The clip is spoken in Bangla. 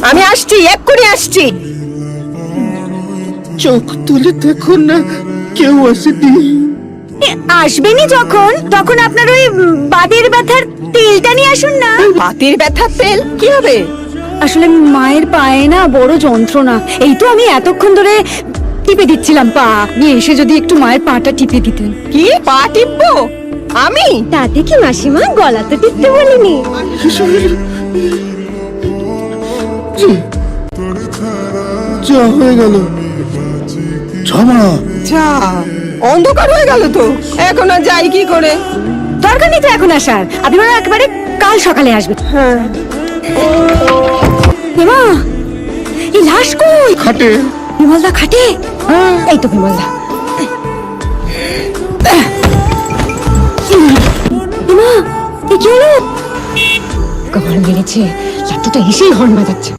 আমি আসছি, এক্ষুনি আসছি। চোখ তুলে দেখুন না, কেউ আসেনি। আসবেনি যখন, তখন আপনার ওই বাতের ব্যথার তেলটা নিয়ে আসুন না। বাতের ব্যথার তেল কি হবে? আসলে মায়ের পায়ে না বড় যন্ত্রণা, এই তো আমি এতক্ষণ ধরে টিপে দিচ্ছিলাম পা। আপনি এসে যদি একটু মায়ের পাটা টিপে দিতেন। কি পা টিপবো আমি? তাতে কি মাসিমা, গলা তো টিপতে বলিনি। যা হয়ে গেল, ঝামা। যা, অন্ধকার হয়ে গেল তো, এখন আর যাই কি করে? দরকার নেই তো এখন আসার, আপনি বরং একেবারে কাল সকালে আসবেন। হ্যাঁ, এমা, এই লাশ কই? খাটে। বিমলদা খাটে? এই তো বিমলদা। এমা, এ কি হলো? কখন মেরেছে, লাট্টুটা এসেই হর্ন বাজাচ্ছে।